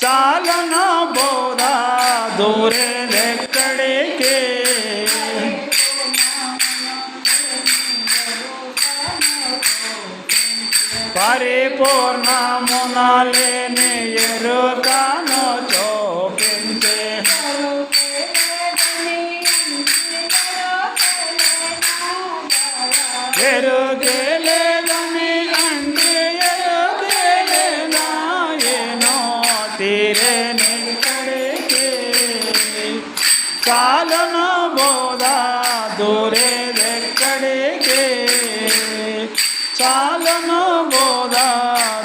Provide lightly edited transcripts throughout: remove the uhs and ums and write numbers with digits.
చాలనా బోధా దూరే ఎక్కడికే పరిపూర్ణమున లేని ఎరుకను చూపించే ఎరుగలేదని అంటే ఎరుగలేనా ఏనో తీరే నిక్కడికి చాలన బోధా దూరే ఎక్కడికి చాలన బోధా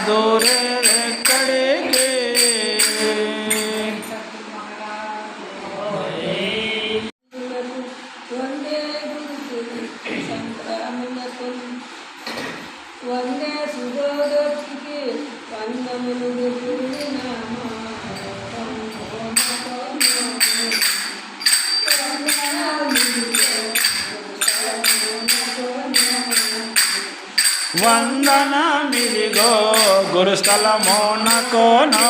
దూరే ఎక్కడికి వందే సుధోదర్శికి వందములు వందనమిదిగో గురుస్థలమోనకోనా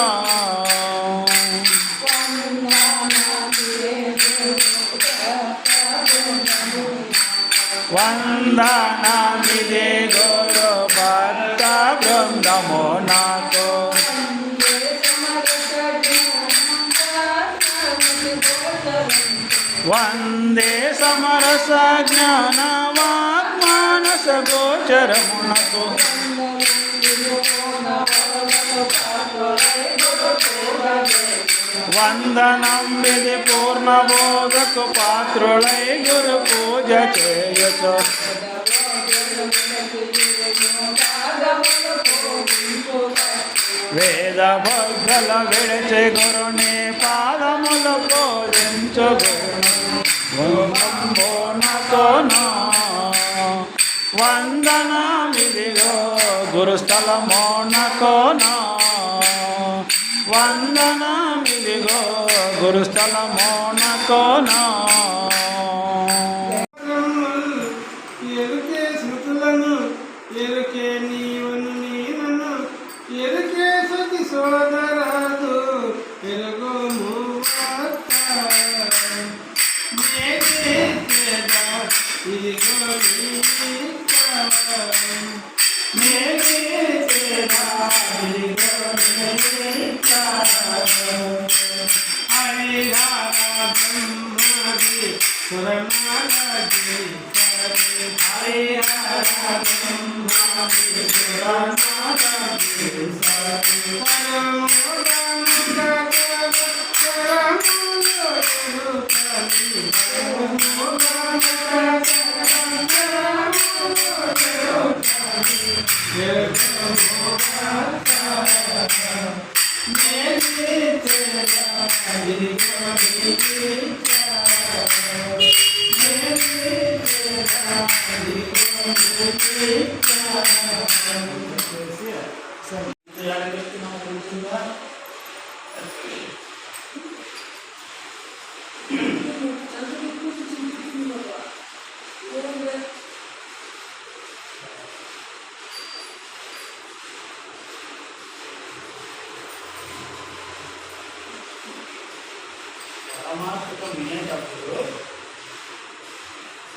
వందనమిది గురు భక్త బృందము నాకు వందే సమరస జ్ఞాన వాగ్మానస గోచరమునకు వందనం విధి పూర్ణబోధకు పాత్రులై గురు పూజ చేయొచ్చు వేద భక్తుల విడిచి గురుని పాదములు పూజించు గురునకోనా వందనమిదిగో గురుస్థలమోనకోనా వందనమిదిగో గురుస్థలమోనకోనా ఎరుకే శృతులను ఎరుకే నీవను నీనను ఎరుకే సతి సోదరాదు ఎరుగోము ఇదిగో పరమాత్మకం వినేటప్పుడు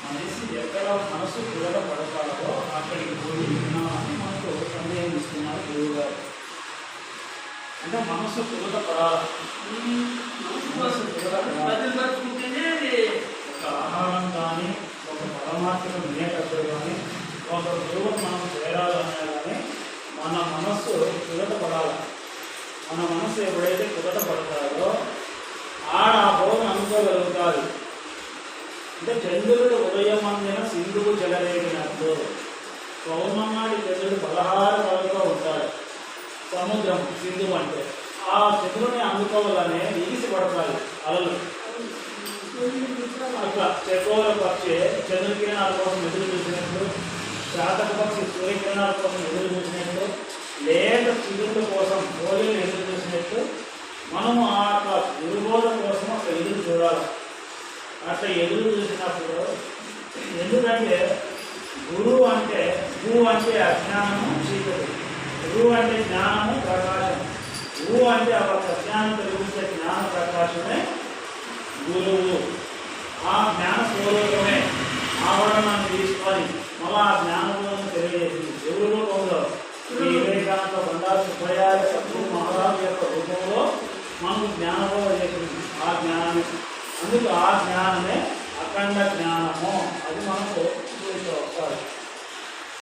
మనిషి ఎక్కడ మనసు కుదర పడతాడో అక్కడికి పోయి విన్నామని మనకు సందేహం ఇస్తున్నారు గురువు గారు. అంటే మనసు కుదర పడాలి, మనసు కుదర ఒక ఆహారం కానీ ఒక పరమాత్మకం వినేటప్పుడు కానీ ఒక గురువు మనం చేరాలన్నా కానీ మన మనస్సు కుదట పడాలి. మన మనసు ఎప్పుడైతే కుదట పడతాడో ఆడ ఆ భోగం అనుకోగలుగుతాడు. అంటే చంద్రుడు ఉదయమందిన సింధువు చెలరేగినట్టు పౌర్ణమాడి చంద్రుడు 16 కళలతో ఉంటాడు. సముద్రం సింధువు అంటే ఆ చంద్రుని అందుకోవాలనే ఈసి పడతాడు అలలు. అట్లా చెకోర పక్షి చంద్రకిరణాల కోసం ఎదురు చూసినట్లు, శాతక పక్షి సూర్యకిరణాల కోసం ఎదురు చూసినట్లు లేత చిగుళ్ళ కోసం కోళ్ళు ఎదురు చూసినట్టు మనము ఆ యొక్క గురుబోధ కోసం అక్కడ ఎదురు చూడాలి. అట్లా ఎదురు చూసినప్పుడు ఎందుకంటే గురువు అంటే అజ్ఞానము చీకటి, గురువు అంటే జ్ఞానము ప్రకాశం, గురువు అంటే ఆ ప్రజ్ఞానం కలిగించే జ్ఞాన ప్రకాశమే గురువు. ఆ జ్ఞానపూర్వకమే ఆవరణాన్ని తీసుకొని మళ్ళీ ఆ జ్ఞానపూర్వకం తెలియజేసింది. ఎవరి రూపంలో ఈ వివేకానంద బండారు సుబ్బయ్య సద్గురు మహారాజు యొక్క రూపంలో మనకు జ్ఞానబోధ చేసింది. ఆ జ్ఞానమే, అందుకు ఆ జ్ఞానమే అఖండ జ్ఞానము. అది మనకు చూస్తూ వస్తారు.